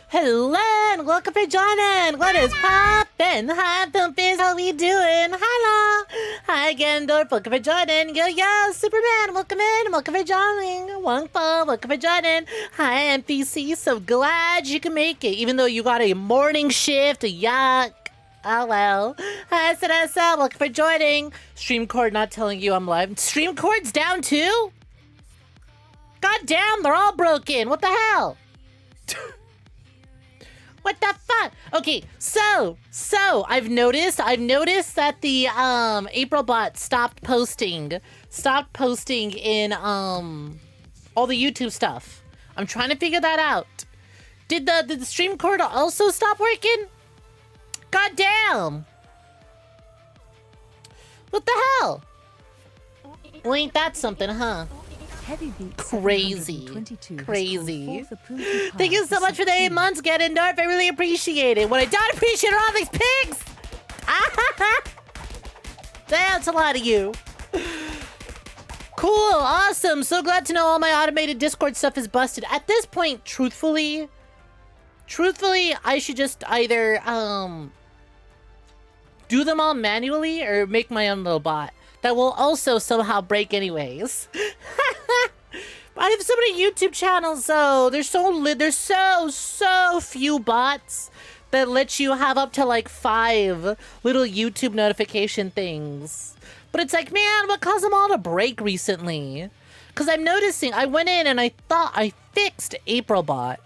Hello and welcome for joining. What is poppin'? Hi, Pumpies. How we doing? Hello. Hi, Gendorf. Welcome for joining. Yo, Superman. Welcome in. Welcome for joining. Wongpo. Welcome for joining. Hi, NPC. So glad you can make it, even though you got a morning shift. Yuck. Oh well. Hi, SNSL. Welcome for joining. Streamcord not telling you I'm live. Streamcord's down too? God damn, they're all broken. What the hell? What the fuck? Okay, so I've noticed that the April bot stopped posting in all the YouTube stuff. I'm trying to figure that out. Did the stream cord also stop working? God damn. What the hell? Well, ain't that something, huh? Crazy. Crazy. Thank you so much for the 8 months, Ganondorf. I really appreciate it. What I don't appreciate are all these pigs! That's a lot of you. Cool, awesome. So glad to know all my automated Discord stuff is busted. At this point, truthfully, I should just either do them all manually or make my own little bot that will also somehow break anyways. I have so many YouTube channels though. There's so few bots that let you have up to like 5 little YouTube notification things. But it's like, man, what caused them all to break recently? Because I'm noticing, I went in and I thought I fixed Aprilbot,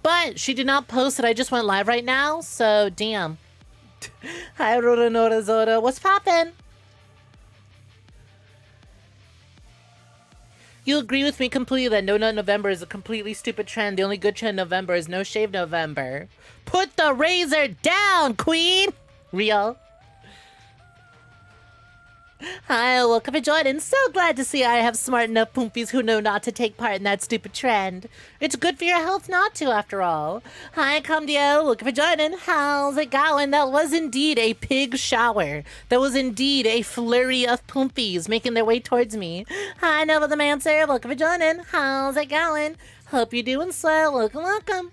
but she did not post it. I just went live right now, so damn. Hi, Rodanora Zoda. What's poppin'? You agree with me completely that No Nut November is a completely stupid trend. The only good trend in November is No Shave November. Put the razor down, queen! Real. Hi, welcome to joining. So glad to see I have smart enough Poompies who know not to take part in that stupid trend. It's good for your health not to, after all. Hi, 𝐿𝐴𝐚𝐷𝐤. Welcome for joining. How's it going? That was indeed a pig shower. That was indeed a flurry of Poompies making their way towards me. Hi, Nova the Mancer. Welcome for joining. How's it going? Hope you're doing swell. Welcome, welcome.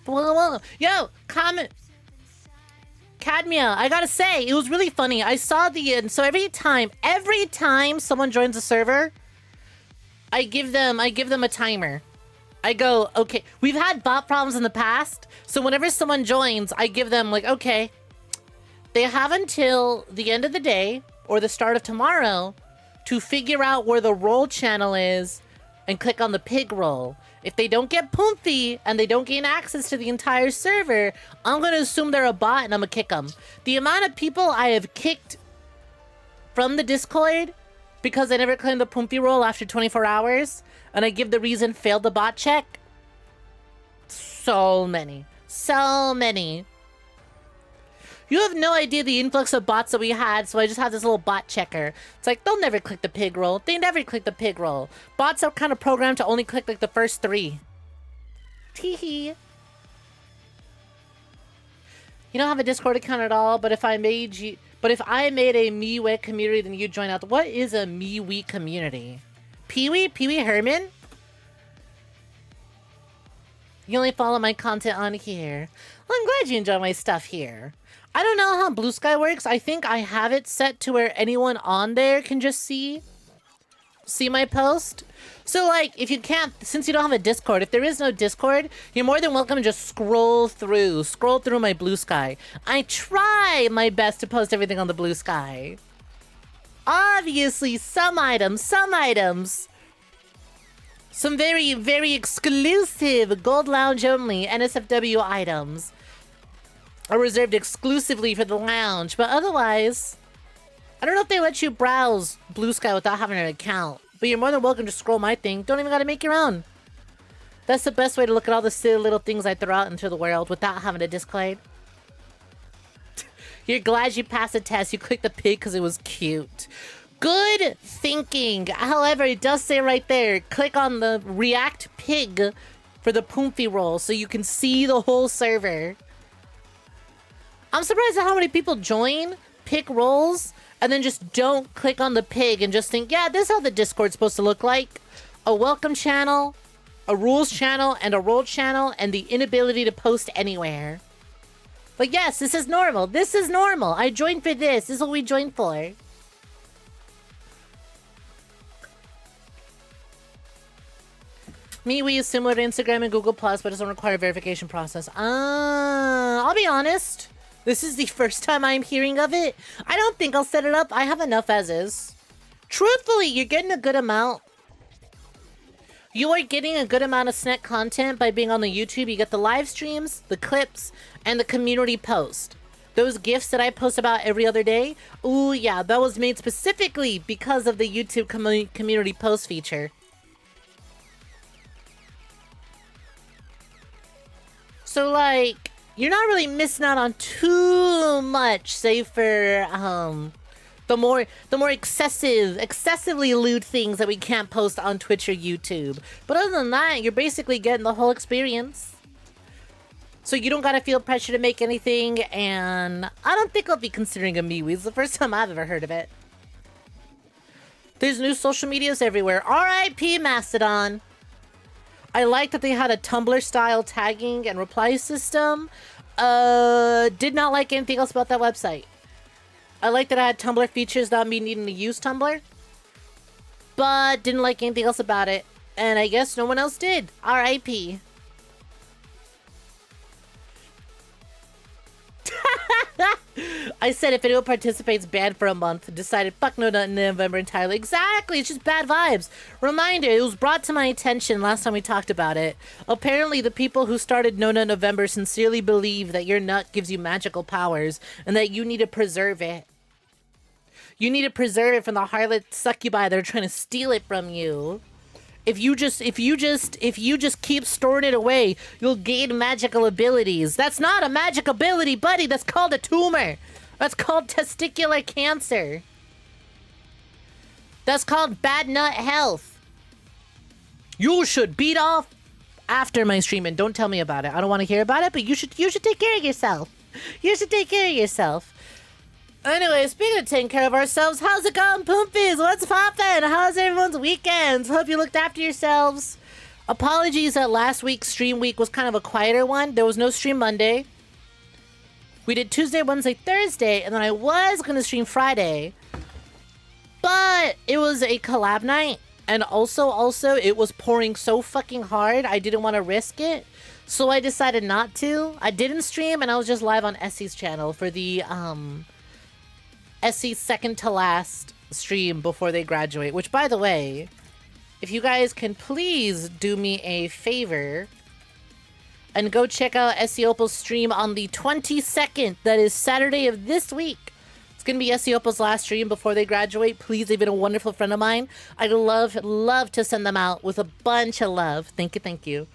Whoa. Yo, comment. 𝐒𝐧𝐞𝐤, I gotta say, it was really funny. I saw the so every time someone joins a server, I give them a timer. I go, okay, we've had bot problems in the past, so whenever someone joins, I give them like, okay, they have until the end of the day or the start of tomorrow to figure out where the role channel is and click on the pig role. If they don't get Poompy and they don't gain access to the entire server, I'm going to assume they're a bot and I'm going to kick them. The amount of people I have kicked from the Discord because I never claimed the Poompy role after 24 hours and I give the reason failed the bot check. So many. So many. You have no idea the influx of bots that we had, so I just have this little bot checker. It's like, they'll never click the pig roll. They never click the pig roll. Bots are kind of programmed to only click like the first 3. Teehee. You don't have a Discord account at all, but if I made a 𝐒𝐴𝐚𝐕𝐄 community, then you join out. What is a 𝐒𝐴𝐚𝐕𝐄 community? Pee-wee? Pee-wee Herman? You only follow my content on here. Well, I'm glad you enjoy my stuff here. I don't know how Blue Sky works. I think I have it set to where anyone on there can just see my post. So like, if you can't, since you don't have a Discord, if there is no Discord, you're more than welcome to just scroll through my Blue Sky. I try my best to post everything on the Blue Sky. Obviously, some items. Some very, very exclusive Gold Lounge only NSFW items are reserved exclusively for the lounge, but otherwise, I don't know if they let you browse Blue Sky without having an account, but you're more than welcome to scroll my thing. Don't even gotta make your own. That's the best way to look at all the silly little things I throw out into the world without having a Discord. You're glad you passed the test. You clicked the pig because it was cute. Good thinking. However, it does say right there, click on the React Pig for the Poompy role so you can see the whole server. I'm surprised at how many people join, pick roles, and then just don't click on the pig and just think, yeah, this is how the Discord's supposed to look like. a welcome channel, a rules channel, and a role channel, and the inability to post anywhere. But yes, this is normal. This is normal. I joined for this. This is what we joined for. We use similar to Instagram and Google+, but it doesn't require a verification process. I'll be honest. This is the first time I'm hearing of it. I don't think I'll set it up. I have enough as is. Truthfully, you're getting a good amount. You are getting a good amount of Snek content by being on the YouTube. You get the live streams, the clips, and the community post. Those GIFs that I post about every other day. Ooh, yeah, that was made specifically because of the YouTube community post feature. So, like, you're not really missing out on too much, save for, the more excessively lewd things that we can't post on Twitch or YouTube. But other than that, you're basically getting the whole experience. So you don't gotta feel pressure to make anything, and I don't think I'll be considering a MeWe. It's the first time I've ever heard of it. There's new social medias everywhere. RIP Mastodon. I like that they had a Tumblr-style tagging and reply system. Did not like anything else about that website. I like that I had Tumblr features without me needing to use Tumblr. But didn't like anything else about it. And I guess no one else did. RIP. I said if anyone participates, banned for a month. Decided fuck no November entirely. Exactly, it's just bad vibes. Reminder, it was brought to my attention last time we talked about it. Apparently the people who started No Nut November sincerely believe that your nut gives you magical powers and that you need to preserve it. You need to preserve it from the harlot succubi that are trying to steal it from you. If you just keep storing it away, you'll gain magical abilities. That's not a magic ability, buddy. That's called a tumor. That's called testicular cancer. That's called bad nut health. You should beat off after my stream and don't tell me about it. I don't want to hear about it, but you should take care of yourself. You should take care of yourself. Anyway, speaking of taking care of ourselves, how's it going, Poompies? What's poppin'? How's everyone's weekends? Hope you looked after yourselves. Apologies that last week's stream week was kind of a quieter one. There was no stream Monday. We did Tuesday, Wednesday, Thursday, and then I was going to stream Friday. But it was a collab night. And also, it was pouring so fucking hard, I didn't want to risk it. So I decided not to. I didn't stream, and I was just live on Essie's channel for the, Essie's second to last stream before they graduate. Which, by the way, if you guys can please do me a favor and go check out Essie Opal's stream on the 22nd. That is Saturday of this week. It's going to be Essie Opal's last stream before they graduate. Please, they've been a wonderful friend of mine. I'd love to send them out with a bunch of love. Thank you, thank you.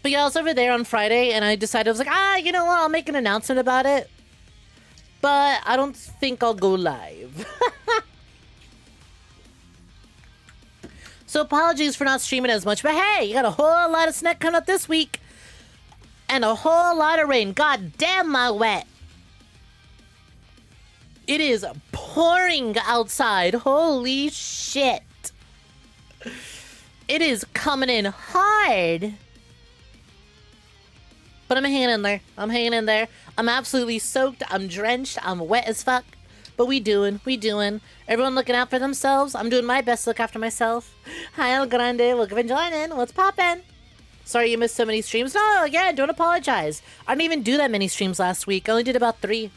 But yeah, I was over there on Friday, and I decided, I was like, you know what, I'll make an announcement about it. But I don't think I'll go live. So apologies for not streaming as much, but hey, you got a whole lot of Snek coming up this week. And a whole lot of rain. God damn my wet. It is pouring outside. Holy shit. It is coming in hard. But I'm hanging in there. I'm hanging in there. I'm absolutely soaked. I'm drenched. I'm wet as fuck. But we doing. Everyone looking out for themselves. I'm doing my best to look after myself. Hi, El Grande. Welcome for joining. What's poppin'? Sorry you missed so many streams. No, again, don't apologize. I didn't even do that many streams last week. I only did about 3.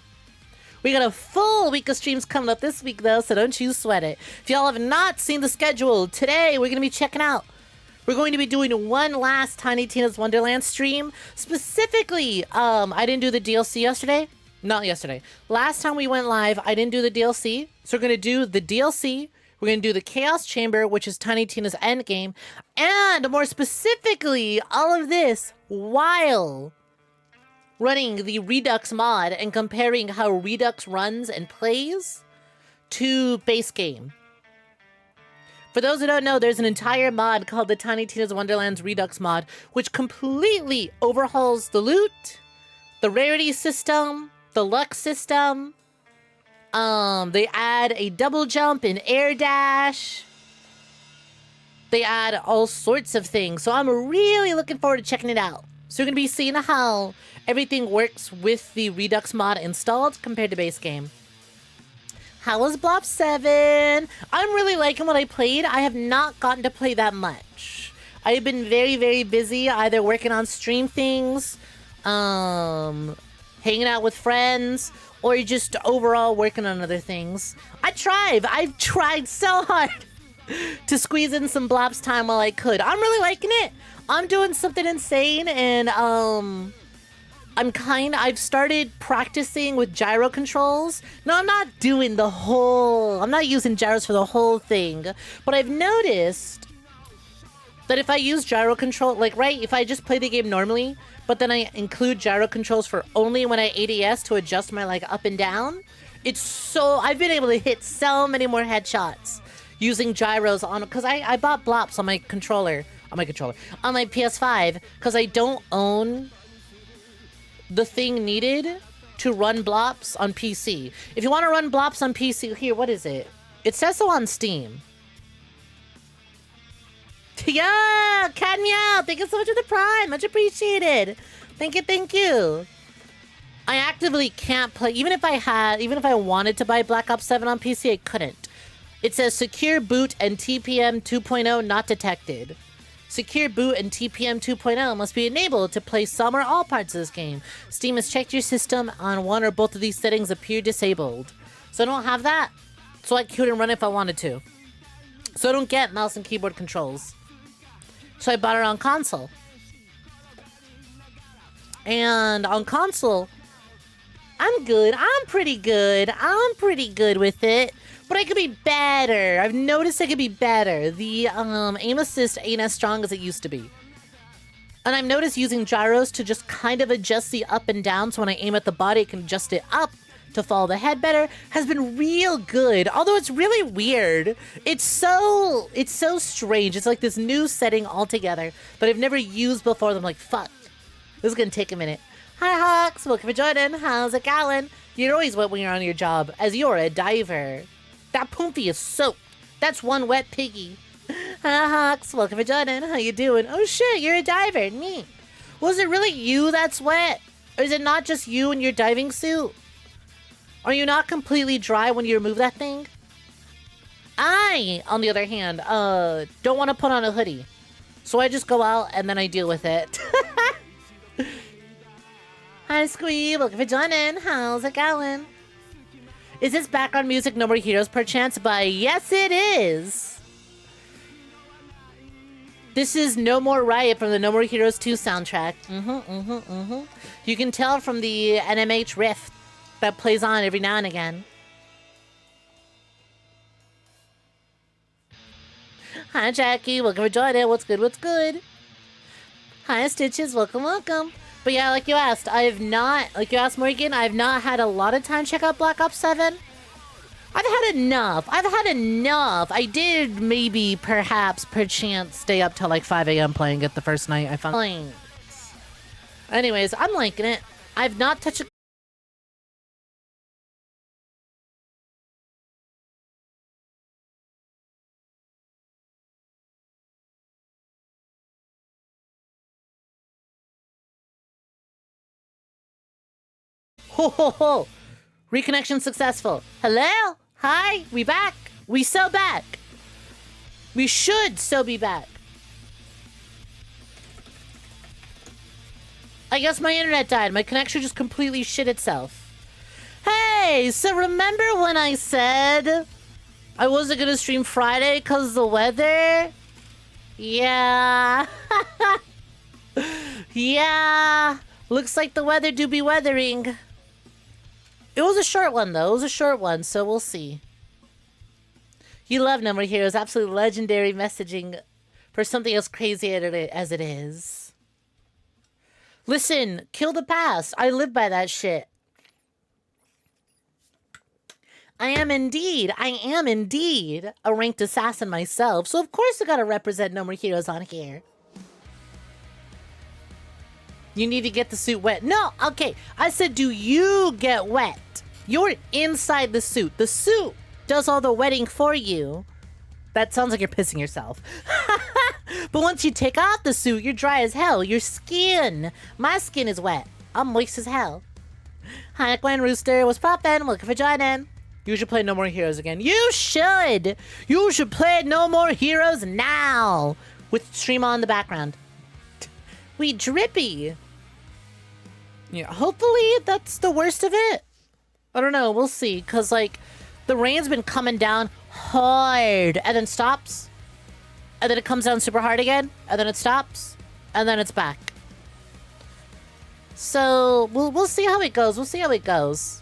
We got a full week of streams coming up this week, though, so don't you sweat it. If y'all have not seen the schedule, today we're going to be checking out. We're going to be doing one last Tiny Tina's Wonderland stream. Specifically, I didn't do the DLC yesterday. Not yesterday. Last time we went live, I didn't do the DLC. So we're going to do the DLC. We're going to do the Chaos Chamber, which is Tiny Tina's endgame. And more specifically, all of this while running the Redux mod and comparing how Redux runs and plays to base game. For those who don't know, there's an entire mod called the Tiny Tina's Wonderlands Redux mod, which completely overhauls the loot, the rarity system, the luck system, They add a double jump and air dash. They add all sorts of things. So I'm really looking forward to checking it out. So you're going to be seeing how everything works with the Redux mod installed compared to base game. How was Blob 7? I'm really liking what I played. I have not gotten to play that much. I have been very, very busy either working on stream things, hanging out with friends, or just overall working on other things. I've tried so hard to squeeze in some Blobs time while I could. I'm really liking it. I'm doing something insane, and I've started practicing with gyro controls. No, I'm not doing the whole, I'm not using gyros for the whole thing, but I've noticed that if I use gyro control, like, right, if I just play the game normally, but then I include gyro controls for only when I ADS to adjust my, like, up and down, I've been able to hit so many more headshots using gyros on, because I bought Blops on my controller, on my PS5, because I don't own the thing needed to run Blops on PC. If you want to run Blops on PC, here, what is it? It says so on Steam. Yeah, 𝐶𝐤, thank you so much for the Prime. Much appreciated. Thank you, thank you. I actively can't play, even if I wanted to buy Black Ops 7 on PC, I couldn't. It says secure boot and TPM 2.0 not detected. Secure boot and TPM 2.0 must be enabled to play some or all parts of this game. Steam has checked your system on one or both of these settings appear disabled. So I don't have that. So I couldn't run if I wanted to. So I don't get mouse and keyboard controls. So I bought it on console. And on console, I'm good. I'm pretty good. I'm pretty good with it. But I could be better. I've noticed I could be better. The aim assist ain't as strong as it used to be. And I've noticed using gyros to just kind of adjust the up and down, so when I aim at the body, I can adjust it up to follow the head better, has been real good. Although it's really weird. It's so strange. It's like this new setting altogether that I've never used before. I'm like, fuck. This is gonna take a minute. Hi Hawks, welcome for joining. How's it going? You're always wet when you're on your job, as you're a diver. That Poomfy is soaked. That's one wet piggy. Hi Hawks, welcome for joining. How you doing? Oh shit, you're a diver. Neat. Was it really you that's wet? Or is it not just you in your diving suit? Are you not completely dry when you remove that thing? I, on the other hand, don't want to put on a hoodie. So I just go out and then I deal with it. Hi Squee, welcome for joining. How's it going? Is this background music No More Heroes perchance? By yes it is. This is No More Riot from the No More Heroes 2 soundtrack. You can tell from the NMH riff that plays on every now and again. Hi Jackie, welcome for joining. What's good, what's good? Hi Stitches, welcome, welcome. But yeah, like you asked, I have not, like you asked Morgan, I have not had a lot of time to check out Black Ops 7. I've had enough. I did maybe, perhaps, perchance, stay up till like 5 a.m. playing it the first night I found it. Anyways, I'm liking it. I've not touched a ho ho ho! Reconnection successful. Hello? Hi? We back? We so back. We should so be back. I guess my internet died. My connection just completely shit itself. Hey, so remember when I said I wasn't gonna stream Friday because of the weather? Yeah. Yeah. Looks like the weather do be weathering. It was a short one, though. It was a short one, so we'll see. You love No More Heroes. Absolutely legendary messaging for something as crazy as it is. Listen, kill the past. I live by that shit. I am indeed a ranked assassin myself, so of course I gotta represent No More Heroes on here. You need to get the suit wet. No, okay. I said, do you get wet? You're inside the suit. The suit does all the wetting for you. That sounds like you're pissing yourself. But once you take off the suit, you're dry as hell. Your skin. My skin is wet. I'm moist as hell. Hi, Gwen Rooster. What's poppin'? Welcome for joining. You should play No More Heroes again. You should! You should play No More Heroes now! With stream on in the background. We drippy. Yeah, hopefully that's the worst of it. I don't know. We'll see. Because, like, the rain's been coming down hard. And then stops. And then it comes down super hard again. And then it stops. And then it's back. So, we'll see how it goes. We'll see how it goes.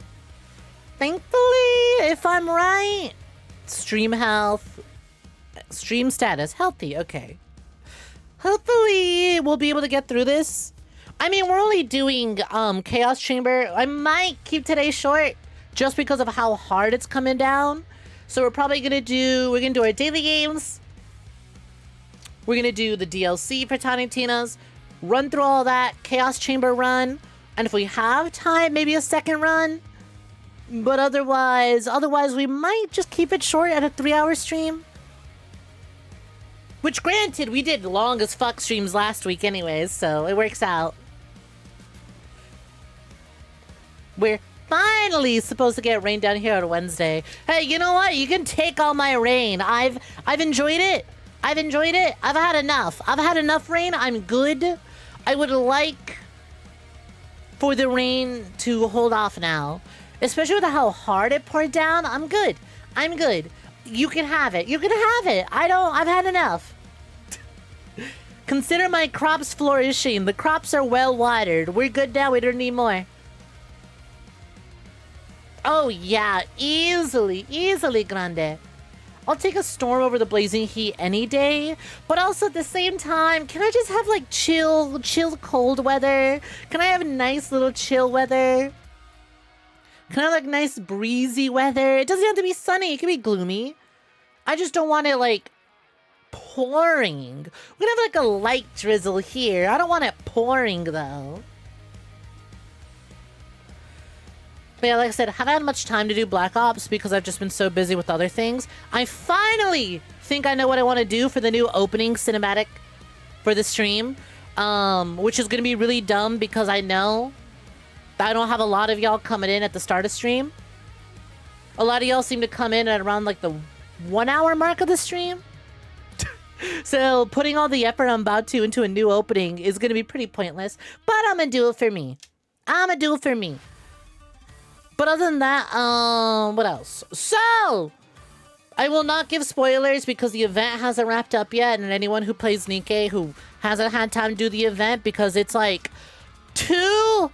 Thankfully, if I'm right, stream health, stream status, healthy, okay. Hopefully, we'll be able to get through this. I mean, we're only doing Chaos Chamber. I might keep today short just because of how hard it's coming down. So we're probably gonna do our daily games. We're gonna do the DLC for Tiny Tina's, run through all that, Chaos Chamber run, and if we have time, maybe a second run. But otherwise we might just keep it short at a 3-hour stream. Which, granted, we did long as fuck streams last week anyways, so it works out. We're finally supposed to get rain down here on Wednesday. Hey, you know what? You can take all my rain. I've enjoyed it. I've enjoyed it. I've had enough. I've had enough rain. I'm good. I would like for the rain to hold off now. Especially with how hard it poured down. I'm good. I'm good. You can have it. You can have it. I've had enough. Consider my crops flourishing. The crops are well watered. We're good now. We don't need more. Oh, yeah. Easily. Easily, Grande. I'll take a storm over the blazing heat any day. But also at the same time, can I just have like chill cold weather? Can I have a nice little chill weather? Can I have like nice breezy weather? It doesn't have to be sunny. It can be gloomy. I just don't want it like pouring. We can have like a light drizzle here. I don't want it pouring though. But yeah, like I said, I haven't had much time to do Black Ops because I've just been so busy with other things. I finally think I know what I want to do for the new opening cinematic for the stream. Which is going to be really dumb because I know I don't have a lot of y'all coming in at the start of stream. A lot of y'all seem to come in at around like the 1 hour mark of the stream. So putting all the effort I'm about to into a new opening is going to be pretty pointless. But I'm going to do it for me. I'm going to do it for me. But other than that, what else? So, I will not give spoilers because the event hasn't wrapped up yet. And anyone who plays 𝐒𝐽 who hasn't had time to do the event because it's like 2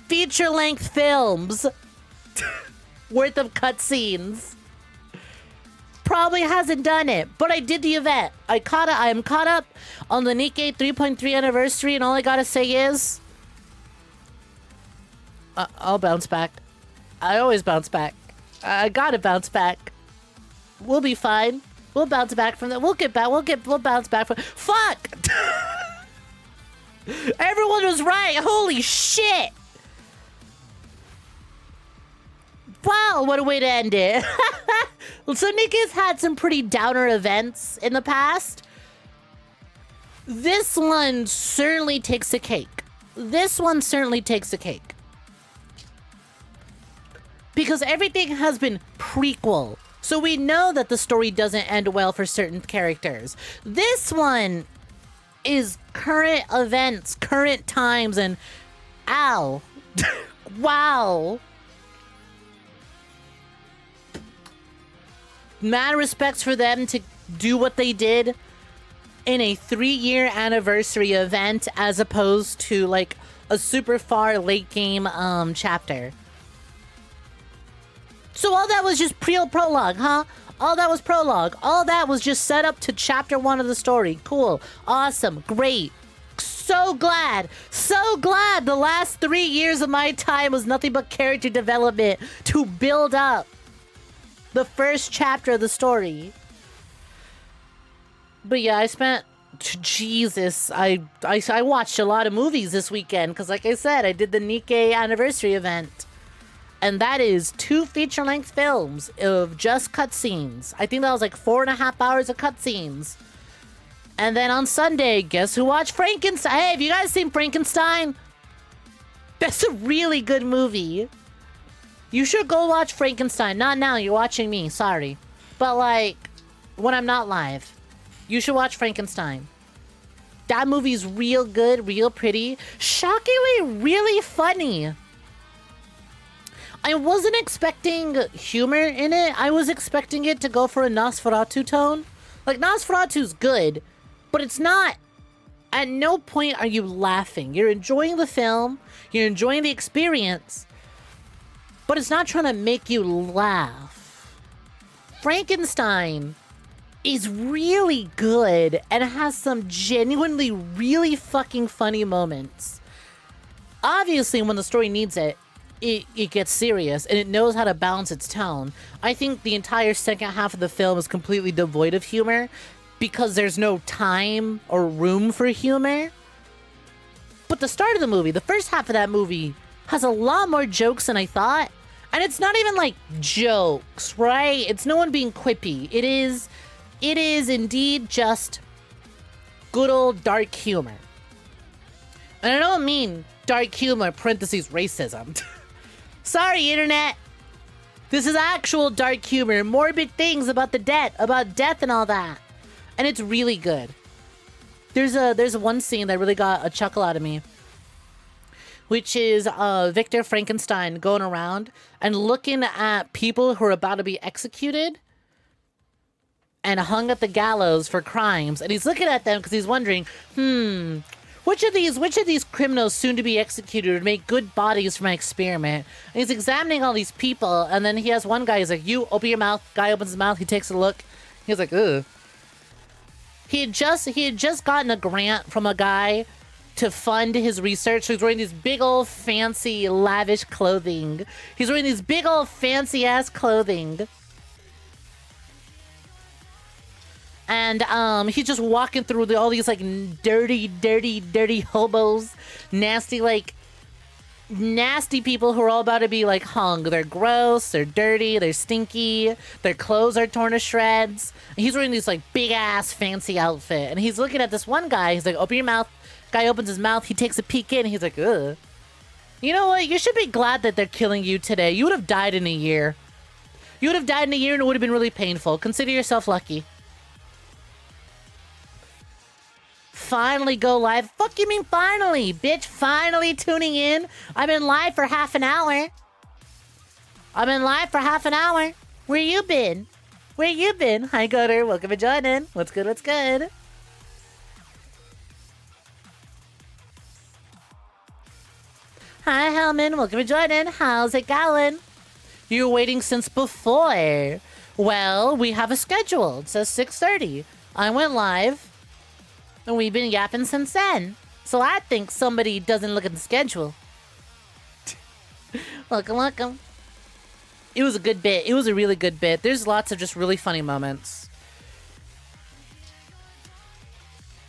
feature-length films worth of cutscenes. Probably hasn't done it, but I did the event. I am caught up on the 𝐒𝐽 3.3 anniversary, and all I gotta say is, I'll bounce back. I always bounce back. I gotta bounce back. We'll be fine. We'll bounce back from that. We'll get back. We'll bounce back from. Fuck! Everyone was right. Holy shit! Wow, what a way to end it. So 𝐒𝐽's had some pretty downer events in the past. This one certainly takes the cake. This one certainly takes the cake. Because everything has been prequel. So we know that the story doesn't end well for certain characters. This one is current events, current times, and ow. Wow. Mad respects for them to do what they did in a 3-year anniversary event as opposed to like a super far late game chapter. So all that was just prologue, huh? All that was prologue. All that was just set up to chapter 1 of the story. Cool. Awesome. Great. So glad. So glad the last 3 years of my time was nothing but character development to build up the first chapter of the story. But yeah, I spent... Jesus. I watched a lot of movies this weekend because like I said, I did the 𝐒𝐽 anniversary event. and that is 2 feature-length films of just cutscenes. I think that was like 4.5 hours of cutscenes. And then on Sunday, guess who watched Frankenstein? Hey, have you guys seen Frankenstein? That's a really good movie. You should go watch Frankenstein. Not now, you're watching me, sorry. But like, when I'm not live, you should watch Frankenstein. That movie's real good, real pretty. Shockingly, really funny. I wasn't expecting humor in it. I was expecting it to go for a Nosferatu tone. Like, Nosferatu's good, but it's not. At no point are you laughing. You're enjoying the film. You're enjoying the experience. But it's not trying to make you laugh. Frankenstein is really good and has some genuinely really fucking funny moments. Obviously, when the story needs it, it gets serious and it knows how to balance its tone. I think the entire second half of the film is completely devoid of humor because there's no time or room for humor. But the start of the movie, the first half of that movie, has a lot more jokes than I thought. And it's not even like jokes, right? It's no one being quippy. It is indeed just good old dark humor. And I don't mean dark humor, parentheses, racism. Sorry, internet. This is actual dark humor, morbid things about about death and all that. And it's really good. There's one scene that really got a chuckle out of me, which is Victor Frankenstein going around and looking at people who are about to be executed and hung at the gallows for crimes. And he's looking at them because he's wondering, which of these criminals soon to be executed would make good bodies for my experiment? And he's examining all these people, and then he has one guy, he's like, you open your mouth. Guy opens his mouth, he takes a look. He's like, ugh. He had just gotten a grant from a guy to fund his research. So he's wearing these big old fancy lavish clothing. He's wearing these big old fancy ass clothing. And he's just walking through all these like dirty hobos, nasty people who are all about to be like hung. They're gross, they're dirty, they're stinky, their clothes are torn to shreds. And he's wearing this like big ass fancy outfit, and he's looking at this one guy. He's like, open your mouth. Guy opens his mouth. He takes a peek in. And he's like, ugh. You know what? You should be glad that they're killing you today. You would have died in a year. You would have died in a year, and it would have been really painful. Consider yourself lucky. Finally go live. Fuck you mean finally, bitch? Finally tuning in. I've been live for half an hour. Where you been? Hi, Gutter. Welcome to joining. What's good? Hi, Hellman. Welcome to joining. How's it going? You were waiting since before. Well, we have a schedule. It says 6:30. I went live. And we've been yapping since then. So I think somebody doesn't look at the schedule. Welcome. It was a good bit. It was a really good bit. There's lots of just really funny moments.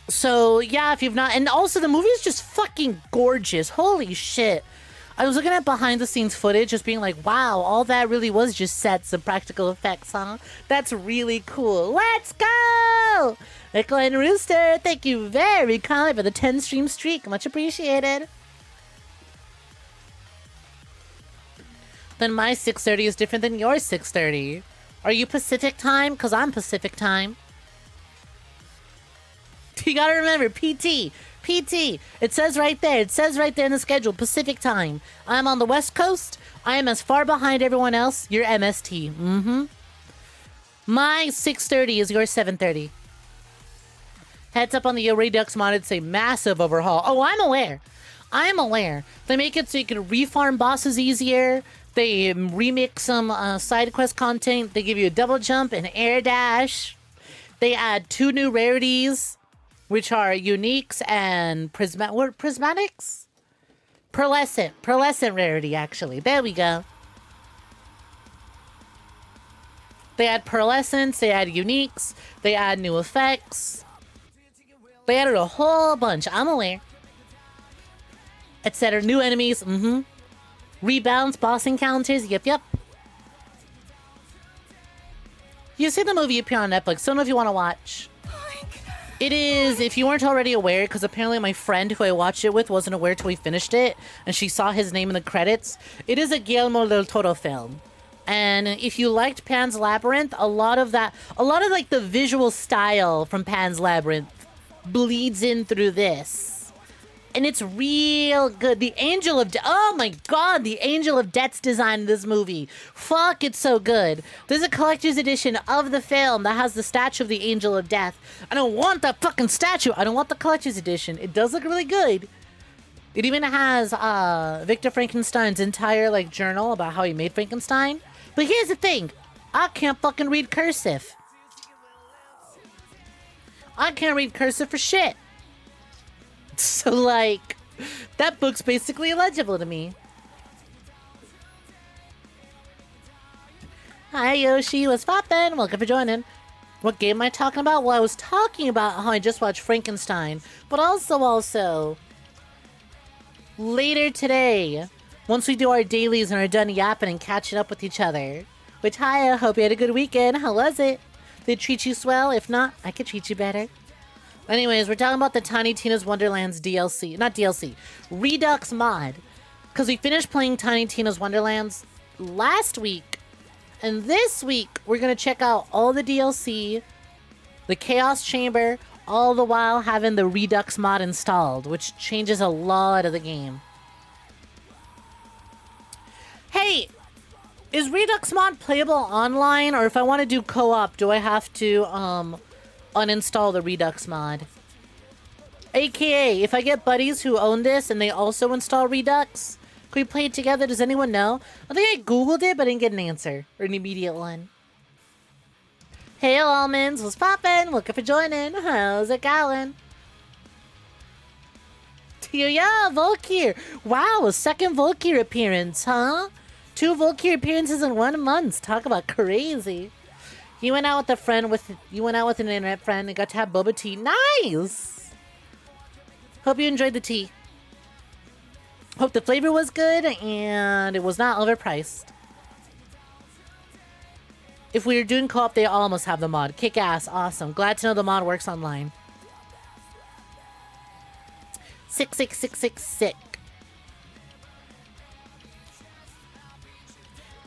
So, yeah, if you've not... And also, the movie is just fucking gorgeous. Holy shit. I was looking at behind-the-scenes footage, just being like, wow, all that really was just sets and practical effects, huh? That's really cool. Let's go! Echo and Rooster, thank you very kindly for the 10-stream streak. Much appreciated. Then my 6:30 is different than your 6:30. Are you Pacific time? Because I'm Pacific time. You gotta remember, PT. It says right there. It says right there in the schedule, Pacific time. I'm on the West Coast. I am as far behind everyone else. You're MST. My 6:30 is your 7:30. Heads up on the Redux modded say massive overhaul. Oh, I'm aware. They make it so you can refarm bosses easier. They remix some side quest content. They give you a double jump and air dash. They add 2 new rarities, which are uniques and prismatics? Pearlescent rarity, actually. There we go. They add pearlescents, they add uniques, they add new effects. They added a whole bunch, I'm aware. Etc. New enemies, Rebalance boss encounters. Yep. You see the movie appear on Netflix. Don't know if you want to watch. It is, if you weren't already aware, because apparently my friend who I watched it with wasn't aware till we finished it, and she saw his name in the credits. It is a Guillermo del Toro film. And if you liked Pan's Labyrinth, a lot of like the visual style from Pan's Labyrinth bleeds in through this. And it's real good. The Angel of oh my god, the Angel of Death's design in this movie. Fuck, it's so good. There's a collector's edition of the film that has the statue of the Angel of Death. I don't want that fucking statue. I don't want the collector's edition. It does look really good. It even has Victor Frankenstein's entire like journal about how he made Frankenstein. But here's the thing. I can't fucking read cursive. I can't read cursive for shit. So, like, that book's basically illegible to me. Hi, Yoshi. What's poppin'? Welcome for joining. What game am I talking about? Well, I was talking about how I just watched Frankenstein. But also, later today, once we do our dailies and are done yapping and catching up with each other. Which, hi, I hope you had a good weekend. How was it? Did it treat you swell? If not, I could treat you better. Anyways, we're talking about the Tiny Tina's Wonderlands DLC. Not DLC. Redux mod. Because we finished playing Tiny Tina's Wonderlands last week. And this week, we're going to check out all the DLC, the Chaos Chamber, all the while having the Redux mod installed, which changes a lot of the game. Hey, is Redux mod playable online? Or if I want to do co-op, do I have to, uninstall the Redux mod? AKA, if I get buddies who own this and they also install Redux, can we play it together? Does anyone know? I think I googled it, but I didn't get an answer or an immediate one. Hey, almonds, what's poppin'? Welcome for joining. How's it going? Yeah, Volkir. Wow, a second Volkir appearance, huh? 2 Volkir appearances in 1 month. Talk about crazy. You went out with an internet friend and got to have boba tea. Nice! Hope you enjoyed the tea. Hope the flavor was good and it was not overpriced. If we were doing co-op, they almost have the mod. Kick ass. Awesome. Glad to know the mod works online. 66666.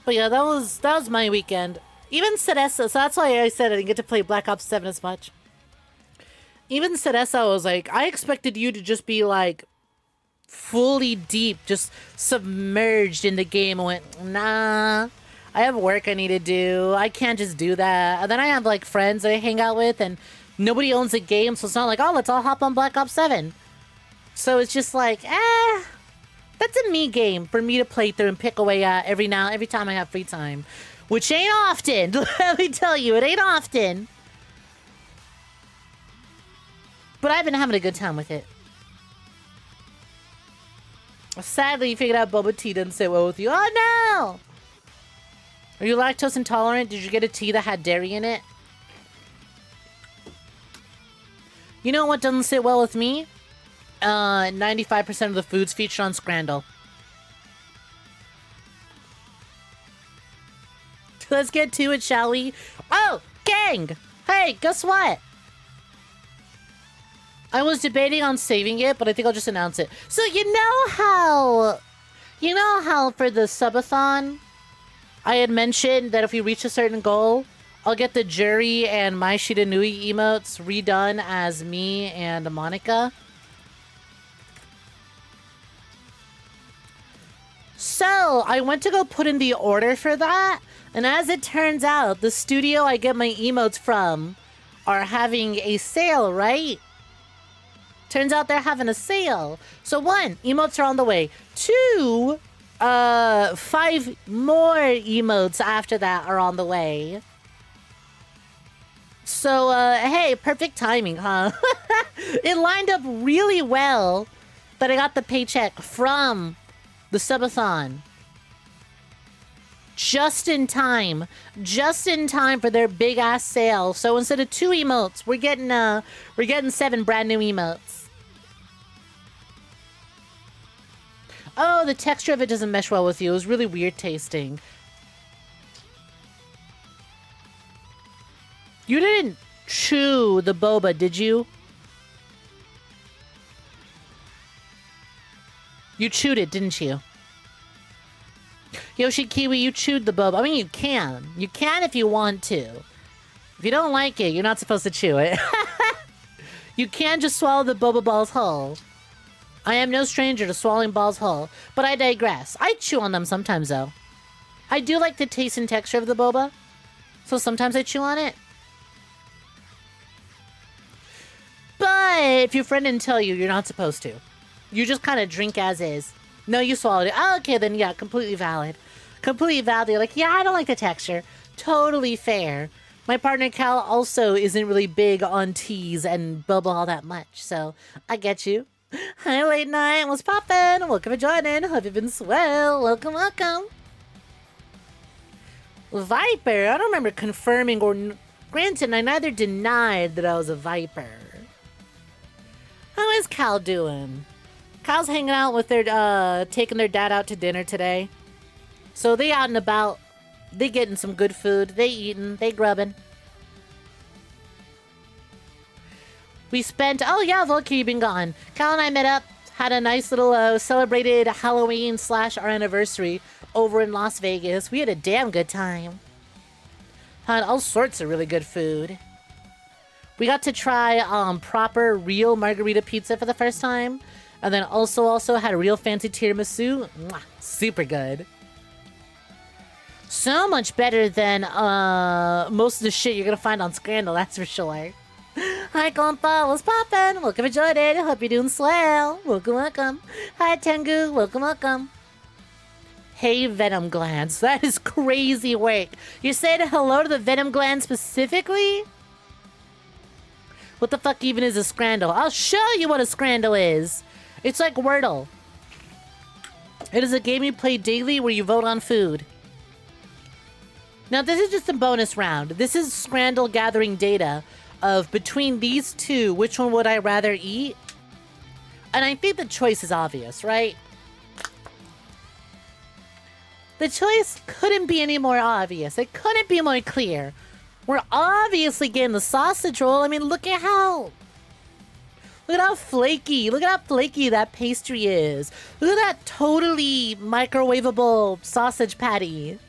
But yeah, that was my weekend. Even Cereza, so that's why I said I didn't get to play Black Ops 7 as much. Even Cereza was like, I expected you to just be like, fully deep, just submerged in the game. I went, nah, I have work I need to do. I can't just do that. And then I have like friends that I hang out with and nobody owns a game, so it's not like, oh, let's all hop on Black Ops 7. So it's just like, that's a me game for me to play through and pick away at every time I have free time. Which ain't often, let me tell you, it ain't often. But I've been having a good time with it. Sadly, you figured out boba tea didn't sit well with you. Oh no! Are you lactose intolerant? Did you get a tea that had dairy in it? You know what doesn't sit well with me? 95% of the foods featured on Scrandle. Let's get to it, shall we? Oh, gang! Hey, guess what? I was debating on saving it, but I think I'll just announce it. So you know how for the subathon, I had mentioned that if we reach a certain goal, I'll get the Jury and My Shiranui emotes redone as me and Monica. So I went to go put in the order for that, and as it turns out, the studio I get my emotes from are having a sale, right? Turns out they're having a sale. So 1, emotes are on the way. 2, 5 more emotes after that are on the way. So, hey, perfect timing, huh? It lined up really well that I got the paycheck from the subathon. Just in time for their big ass sale. So instead of 2 emotes, we're getting 7 brand new emotes. Oh, the texture of it doesn't mesh well with you. It was really weird tasting. You didn't chew the boba, did you? You chewed it, didn't you? Yoshi Kiwi, you chewed the boba. I mean, you can. You can if you want to. If you don't like it, you're not supposed to chew it. You can just swallow the boba balls whole. I am no stranger to swallowing balls whole, but I digress. I chew on them sometimes, though. I do like the taste and texture of the boba, so sometimes I chew on it. But if your friend didn't tell you, you're not supposed to. You just kind of drink as is. No, you swallowed it. Oh, okay, then yeah, completely valid. Completely valid. You're like, yeah, I don't like the texture. Totally fair. My partner Cal also isn't really big on teas and boba all that much, so I get you. Hi, late night. What's poppin'? Welcome for joining. Hope you've been swell. Welcome, welcome. Viper. I don't remember confirming or... Granted, I neither denied that I was a Viper. How is Cal doing? Cal's hanging out with their, taking their dad out to dinner today. So they out and about. They getting some good food. They eating. They grubbing. We spent... Oh, yeah, Volker, you've been gone. Cal and I met up. Had a nice little celebrated Halloween / our anniversary over in Las Vegas. We had a damn good time. Had all sorts of really good food. We got to try proper, real margarita pizza for the first time. And then also had a real fancy tiramisu. Mwah, super good. So much better than most of the shit you're gonna find on Scandal, that's for sure. Hi, Compa, what's poppin'? Welcome to Jordan. Hope you're doing swell. Welcome, welcome. Hi, Tengu. Welcome, welcome. Hey, Venom Glands. That is crazy work. You're saying hello to the Venom Gland specifically? What the fuck even is a Scrandle? I'll show you what a Scrandle is. It's like Wordle. It is a game you play daily where you vote on food. Now, this is just a bonus round. This is Scrandle gathering data of between these two, which one would I rather eat? And I think the choice is obvious, right? The choice couldn't be any more obvious. It couldn't be more clear. We're obviously getting the sausage roll. I mean, look at how flaky, that pastry is. Look at that totally microwavable sausage patty.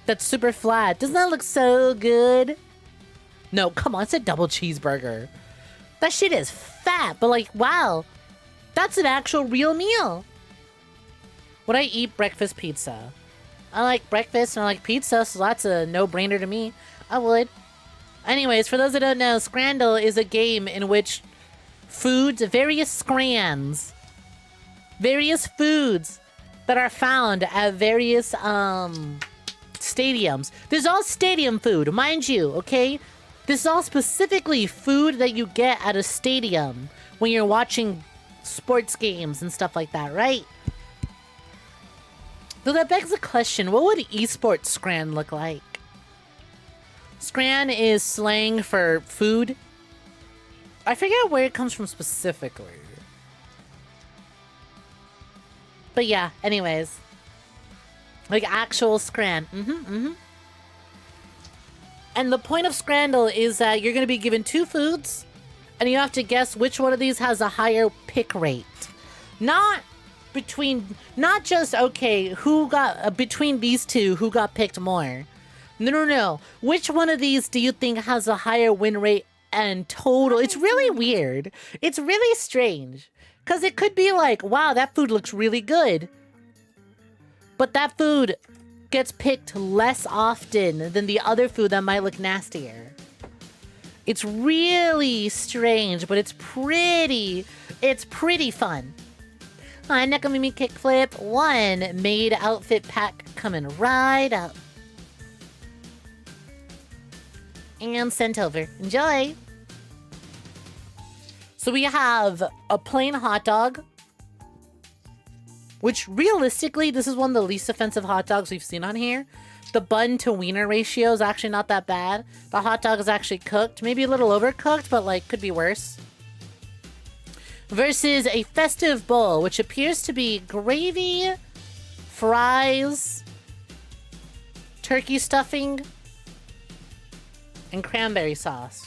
That's super flat. Doesn't that look so good? No, come on, it's a double cheeseburger. That shit is fat, but like, wow. That's an actual real meal. Would I eat breakfast pizza? I like breakfast and I like pizza, so that's a no-brainer to me. I would. Anyways, for those that don't know, Scrandle is a game in which foods, various scrans, various foods that are found at various stadiums. There's all stadium food, mind you, okay? This is all specifically food that you get at a stadium when you're watching sports games and stuff like that, right? So that begs the question, what would esports scran look like? Scran is slang for food. I forget where it comes from specifically. But yeah, anyways. Like actual scran. And the point of Scrandle is that you're going to be given two foods, and you have to guess which one of these has a higher pick rate. Not just, okay, who got, between these two, who got picked more. No. Which one of these do you think has a higher win rate and total? It's really weird. It's really strange. Because it could be like, wow, that food looks really good. But that food gets picked less often than the other food that might look nastier. It's really strange, but it's pretty fun. Hi, Nekomimi Kickflip. 1 made outfit pack coming right up. And sent over. Enjoy! So we have a plain hot dog, which realistically, this is one of the least offensive hot dogs we've seen on here. The bun to wiener ratio is actually not that bad. The hot dog is actually cooked, maybe a little overcooked, but like could be worse. versus a festive bowl, which appears to be gravy, fries, turkey stuffing, and cranberry sauce.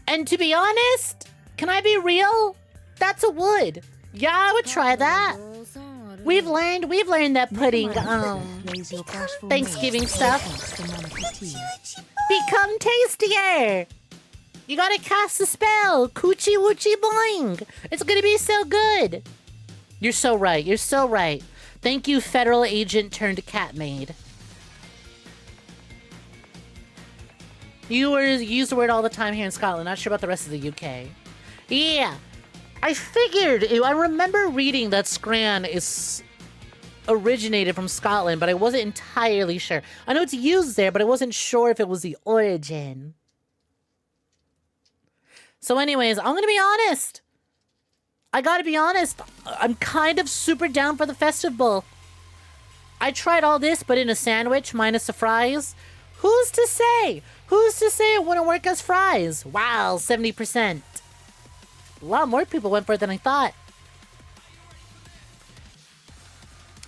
And to be honest, can I be real? That's a would. Yeah, I would try that. We've learned that pudding, Thanksgiving stuff become tastier. You gotta cast the spell. Coochie woochie boing. It's gonna be so good. You're so right. You're so right. Thank you, federal agent turned cat maid. You use the word all the time here in Scotland. Not sure about the rest of the UK. Yeah. I figured, I remember reading that Scran is originated from Scotland, but I wasn't entirely sure. I know it's used there, but I wasn't sure if it was the origin. So anyways, I'm gonna be honest. I gotta be honest. I'm kind of super down for the festive bowl. I tried all this, but in a sandwich, minus the fries. Who's to say? Who's to say it wouldn't work as fries? Wow, 70%. A lot more people went for it than I thought.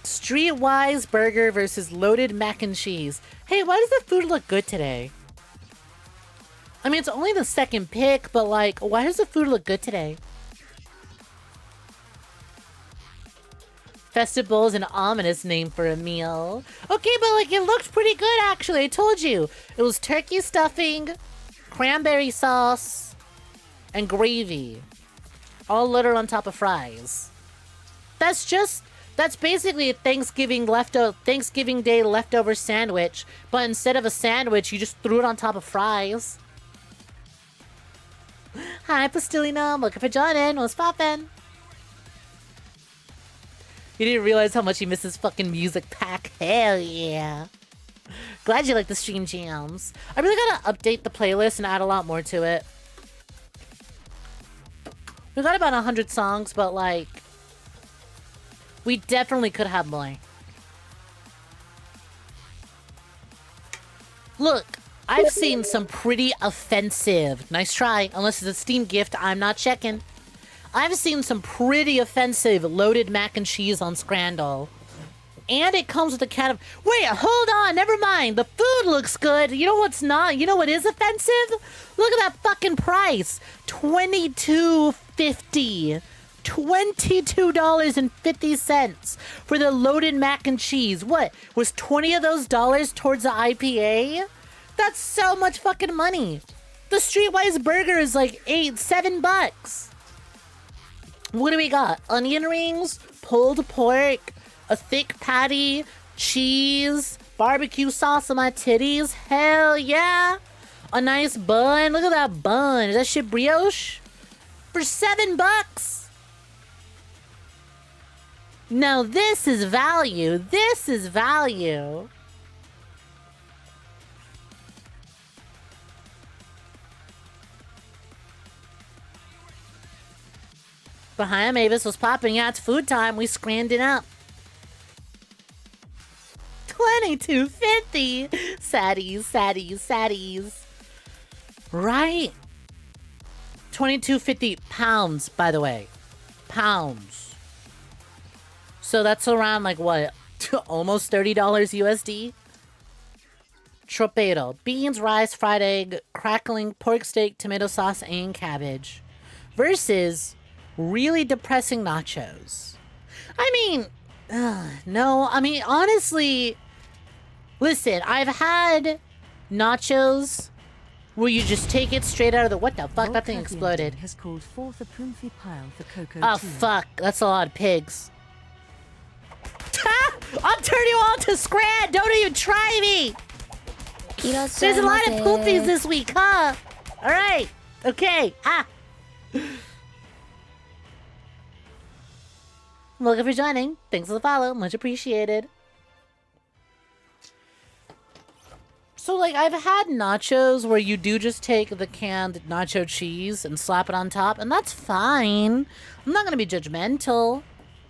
Streetwise burger versus loaded mac and cheese. Hey, why does the food look good today? I mean, it's only the second pick, but like, why does the food look good today? Festive bowl is an ominous name for a meal. Okay, but like, it looked pretty good actually. I told you. It was turkey stuffing, cranberry sauce, and gravy. All littered on top of fries. That's basically a Thanksgiving Day leftover sandwich, but instead of a sandwich, you just threw it on top of fries. Hi, Postilino. I'm looking for Jordan. What's poppin'? You didn't realize how much you miss this fucking music pack. Hell yeah. Glad you like the stream jams. I really gotta update the playlist and add a lot more to it. We got about 100 songs, but like, we definitely could have more. Look, I've seen some pretty offensive. Nice try. Unless it's a Steam gift, I'm not checking. I've seen some pretty offensive loaded mac and cheese on Scrandal. And it comes with a cat of... Wait, hold on, never mind. The food looks good. You know what's not? You know what is offensive? Look at that fucking price. $22.50. $22.50 for the loaded mac and cheese. What? Was 20 of those dollars towards the IPA? That's so much fucking money. The Streetwise burger is like $7. What do we got? Onion rings, pulled pork, a thick patty, cheese, barbecue sauce on my titties. Hell yeah. A nice bun. Look at that bun. Is that shit brioche? For $7. Now this is value. This is value. Behind Mavis was popping. Yeah, it's food time. We scranned up. $22.50. Saddies, saddies, saddies. Right. 22.50 pounds, by the way. Pounds. So that's around like what? Almost $30 USD. Tropedo. Beans, rice, fried egg, crackling pork steak, tomato sauce, and cabbage. Versus really depressing nachos. I mean, no. I mean, honestly, listen, I've had nachos where you just take it straight out of the... What the fuck? That thing exploded. Has called forth a Poomfy pile for Coco oh, fuck. That's a lot of pigs. I'll turn you all to Scrad. Don't even try me. There's a lot of poopies this week, huh? All right. Okay. Welcome for joining. Thanks for the follow. Much appreciated. So, like, I've had nachos where you do just take the canned nacho cheese and slap it on top, and that's fine. I'm not going to be judgmental.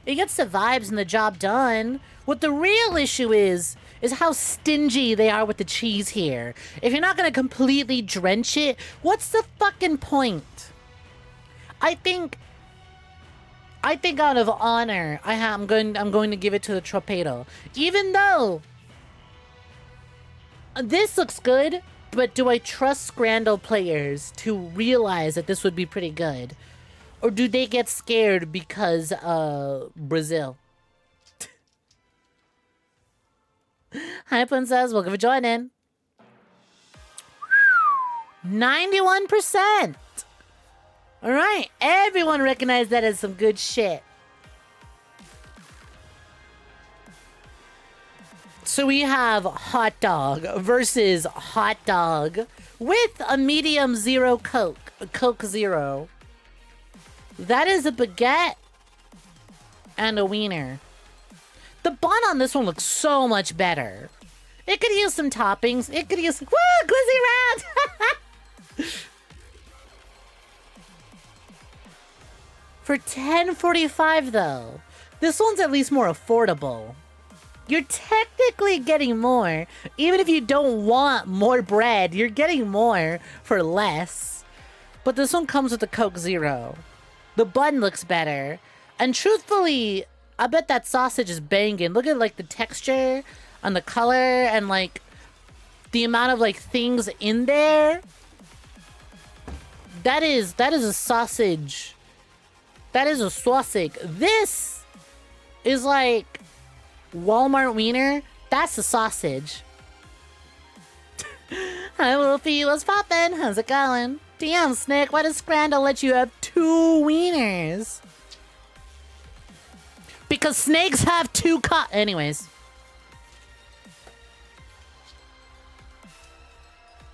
It gets the vibes and the job done. What the real issue is how stingy they are with the cheese here. If you're not going to completely drench it, what's the fucking point? I think out of honor, I'm going to give it to the Torpedo. Even though this looks good, but do I trust Scrandal players to realize that this would be pretty good? Or do they get scared because Brazil? Hi, Princess. Welcome for joining. 91%. All right. Everyone recognized that as some good shit. So we have hot dog versus hot dog with a medium zero Coke. A Coke Zero. That is a baguette and a wiener. The bun on this one looks so much better. It could use some toppings. It could use... Woo! Glizzy round! For $10.45 though, this one's at least more affordable. You're technically getting more. Even if you don't want more bread, you're getting more for less. But this one comes with a Coke Zero. The bun looks better. And truthfully, I bet that sausage is banging. Look at like the texture and the color and like the amount of like things in there. That is a sausage. That is a sausage. This is like Walmart wiener. That's a sausage. Hi Wolfie, what's poppin'? How's it going? Damn, Snek, why does Scrandal let you have 2 wieners? Because snakes have 2 anyways.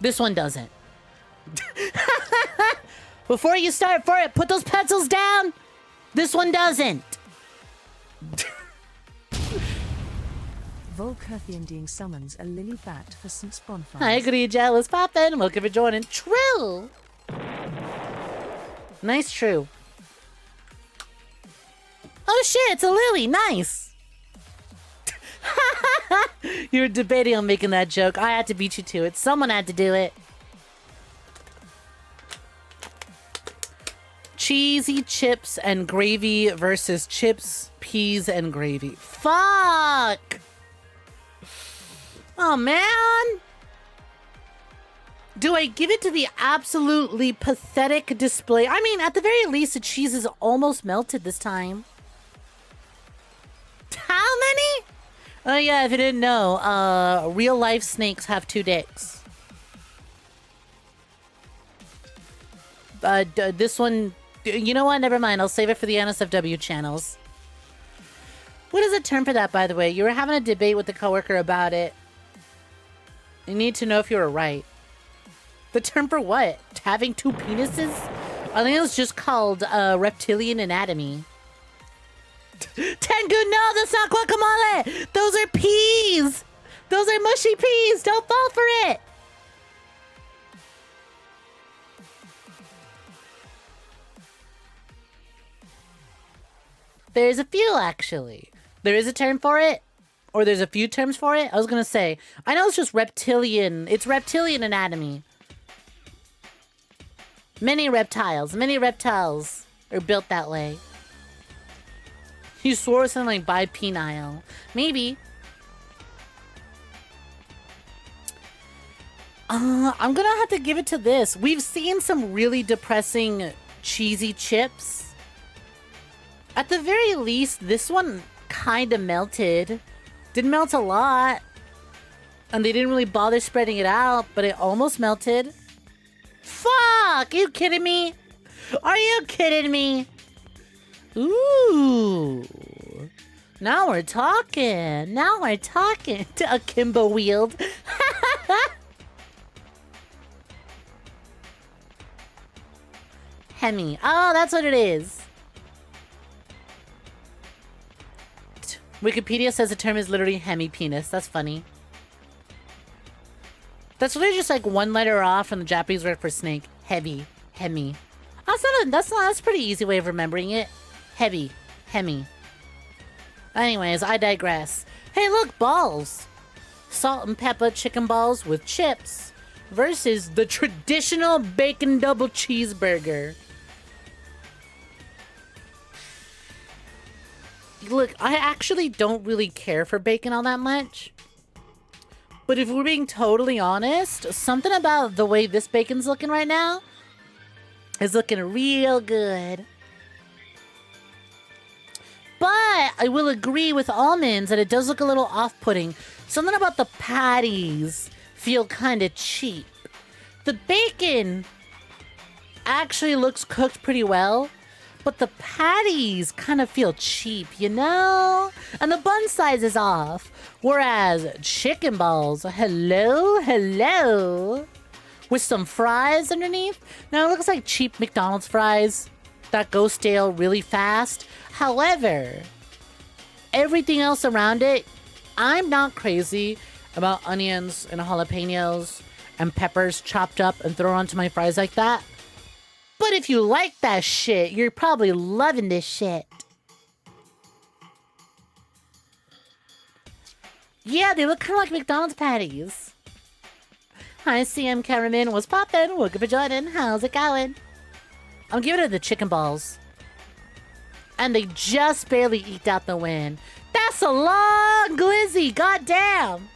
This one doesn't. Before you start for it, put those pencils down. This one doesn't. 𝐒𝐧𝐞𝐤 summons a lily bat for St. Bonfires. Hi, 𝐒𝐬𝐬, what's poppin'? Welcome for joining. True. Nice true. Oh shit, it's a lily. Nice. You were debating on making that joke. I had to beat you to it. Someone had to do it. Cheesy chips and gravy versus chips, peas, and gravy. Fuck! Oh, man! Do I give it to the absolutely pathetic display? I mean, at the very least, the cheese is almost melted this time. How many? Oh, yeah, if you didn't know, real-life snakes have 2 dicks. This one... You know what? Never mind. I'll save it for the NSFW channels. What is the term for that, by the way? You were having a debate with a coworker about it. You need to know if you were right. The term for what? Having 2 penises? I think it was just called reptilian anatomy. Tengu, no, that's not guacamole! Those are peas! Those are mushy peas! Don't fall for it! There's a few, actually. There is a term for it. Or there's a few terms for it. I was gonna say. I know it's just reptilian. It's reptilian anatomy. Many reptiles are built that way. You swore something like bipenile. Maybe. I'm gonna have to give it to this. We've seen some really depressing cheesy chips. At the very least, this one kind of melted. Didn't melt a lot. And they didn't really bother spreading it out, but it almost melted. Fuck! Are you kidding me? Are you kidding me? Ooh. Now we're talking. Now we're talking. To akimbo wield. Hemi. Oh, that's what it is. Wikipedia says the term is literally hemi-penis. That's funny. That's literally just like 1 letter off from the Japanese word for snake. Heavy. Hemi. That's a pretty easy way of remembering it. Heavy. Hemi. Anyways, I digress. Hey, look, balls. Salt and pepper chicken balls with chips versus the traditional bacon double cheeseburger. Look, I actually don't really care for bacon all that much. But if we're being totally honest, something about the way this bacon's looking right now is looking real good. But I will agree with almonds that it does look a little off-putting. Something about the patties feel kind of cheap. The bacon actually looks cooked pretty well, but the patties kind of feel cheap, you know? And the bun size is off. Whereas chicken balls, hello, with some fries underneath. Now it looks like cheap McDonald's fries that go stale really fast. However, everything else around it, I'm not crazy about onions and jalapenos and peppers chopped up and thrown onto my fries like that. But if you like that shit, you're probably loving this shit. Yeah, they look kind of like McDonald's patties. Hi, CM Cameraman. What's poppin'? Welcome for joining. How's it going? I'm giving it the chicken balls. And they just barely eked out the win. That's a long glizzy. Goddamn.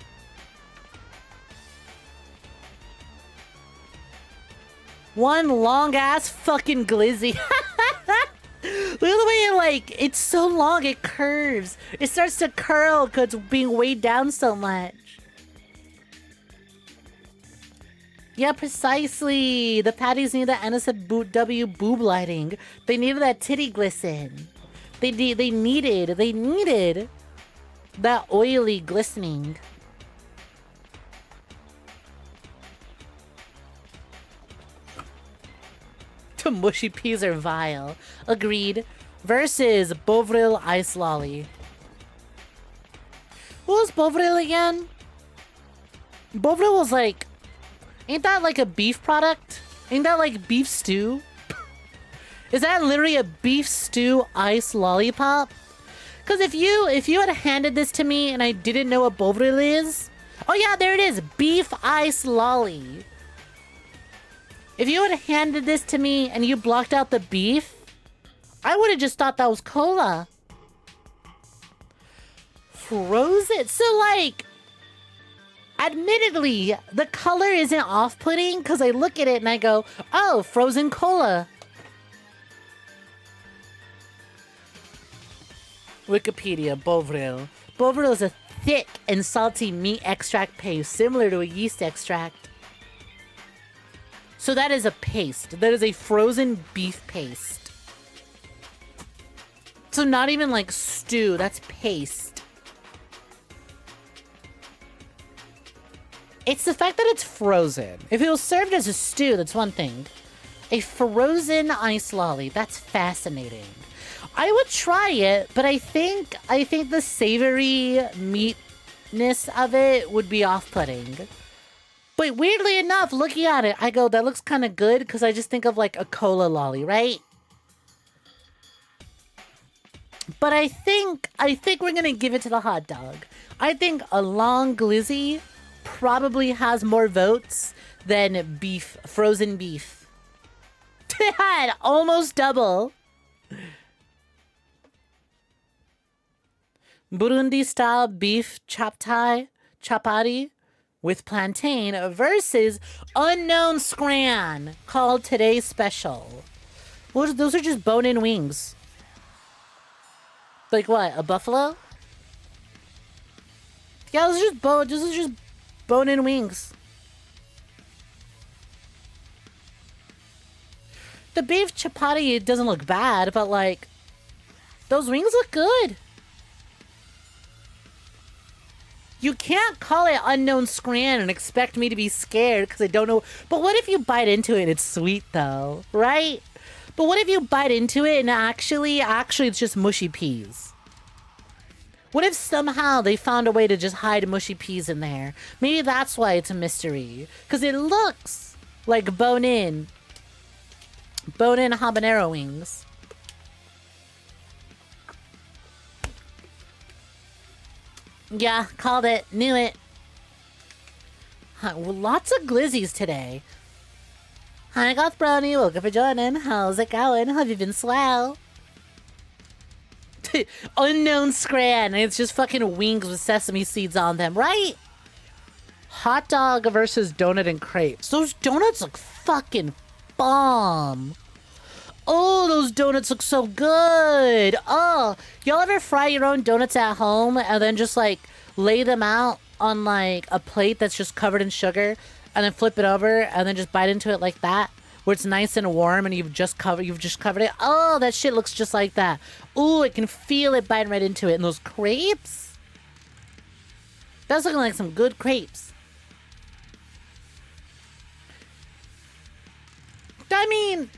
One long ass fucking glizzy. Look at the way it, like, it's so long it curves. It starts to curl because it's being weighed down so much. Yeah, precisely. The patties need the NSFW boob lighting. They needed that titty glisten. They needed that oily glistening. The mushy peas are vile. Agreed. Versus Bovril Ice Lolly. What was Bovril again? Bovril was like... Ain't that like a beef product? Ain't that like beef stew? Is that literally a beef stew ice lollipop? Because if you had handed this to me and I didn't know what Bovril is... Oh yeah, there it is. Beef ice lolly. If you had handed this to me and you blocked out the beef, I would have just thought that was cola. Frozen? So like... Admittedly, the color isn't off-putting because I look at it and I go, oh, frozen cola. Wikipedia, Bovril. Bovril is a thick and salty meat extract paste similar to a yeast extract. So that is a paste. That is a frozen beef paste. So not even like stew, that's paste. It's the fact that it's frozen. If it was served as a stew, that's one thing. A frozen ice lolly, that's fascinating. I would try it, but I think the savory meatness of it would be off-putting. But weirdly enough, looking at it, I go, that looks kind of good because I just think of like a cola lolly, right? But I think we're gonna give it to the hot dog. I think a long glizzy probably has more votes than beef, frozen beef. Dad, almost double. Burundi style beef chapati with plantain versus unknown scran called today's special. Well, those are just bone-in wings. Like what? A buffalo? Yeah, those are just bone-in wings. The beef chapati, it doesn't look bad, but like, those wings look good. You can't call it unknown scran and expect me to be scared because I don't know. But what if you bite into it and it's sweet though, right? But what if you bite into it and actually it's just mushy peas? What if somehow they found a way to just hide mushy peas in there? Maybe that's why it's a mystery. Because it looks like bone-in habanero wings. Yeah, called it. Knew it. Well, lots of glizzies today. Hi, Goth Brownie. Welcome for joining. How's it going? Have you been swell? Unknown scran, and it's just fucking wings with sesame seeds on them, right? Hot dog versus donut and crepes. Those donuts look fucking bomb. Oh, those donuts look so good. Oh, y'all ever fry your own donuts at home and then just like lay them out on like a plate that's just covered in sugar and then flip it over and then just bite into it like that, where it's nice and warm and you've just covered it? Oh, that shit looks just like that. Ooh, I can feel it biting right into it. And those crepes? That's looking like some good crepes. I mean,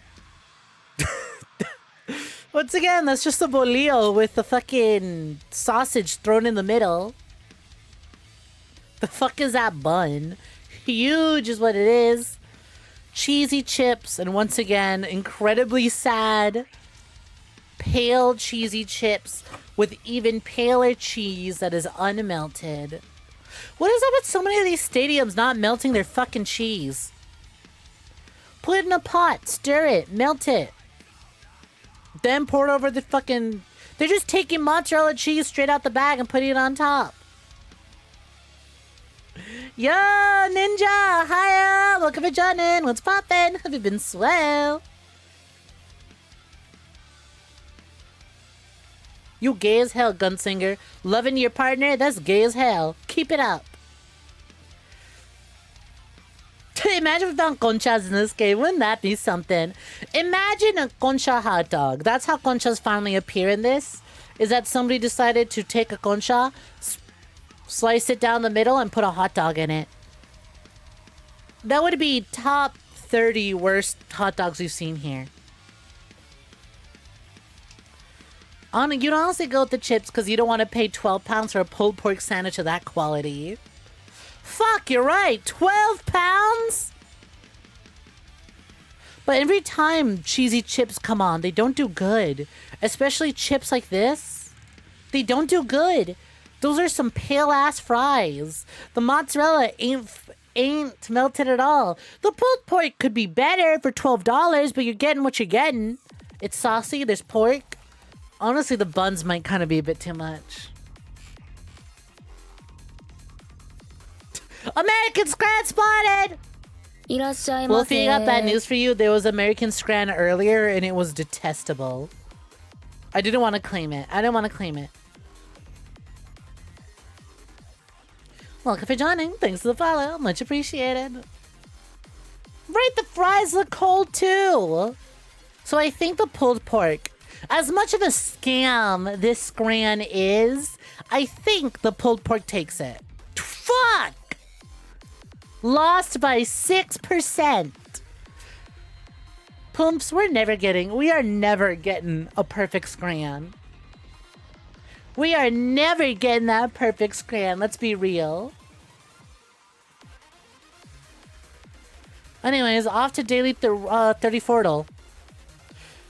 once again, that's just a bolillo with the fucking sausage thrown in the middle. The fuck is that bun? Huge is what it is. Cheesy chips, and once again, incredibly sad. Pale cheesy chips with even paler cheese that is unmelted. What is up with so many of these stadiums not melting their fucking cheese? Put it in a pot, stir it, melt it. Then pour it over the fucking... They're just taking mozzarella cheese straight out the bag and putting it on top. Yo, Ninja! Hiya! Welcome for joining. What's poppin'? Have you been swell? You gay as hell, Gunslinger. Loving your partner? That's gay as hell. Keep it up. Imagine if we found conchas in this game. Wouldn't that be something? Imagine a concha hot dog. That's how conchas finally appear in this. Is that somebody decided to take a concha, slice it down the middle, and put a hot dog in it. That would be top 30 worst hot dogs we've seen here. You'd honestly go with the chips because you don't want to pay 12 pounds for a pulled pork sandwich of that quality. Fuck, you're right. 12 pounds? But every time cheesy chips come on, they don't do good. Especially chips like this. They don't do good. Those are some pale-ass fries. The mozzarella ain't melted at all. The pulled pork could be better for $12, but you're getting what you're getting. It's saucy, there's pork. Honestly, the buns might kind of be a bit too much. American Scran spotted! Wolfie, I got bad news for you. There was American Scran earlier, and it was detestable. I didn't want to claim it. Welcome for joining. Thanks for the follow. Much appreciated. Right, the fries look cold, too. So I think the pulled pork, as much of a scam this Scran is, I think the pulled pork takes it. Fuck! Lost by 6%. Pumps, we are never getting a perfect Scran. We are never getting that perfect Scran, let's be real. Anyways, off to daily 34.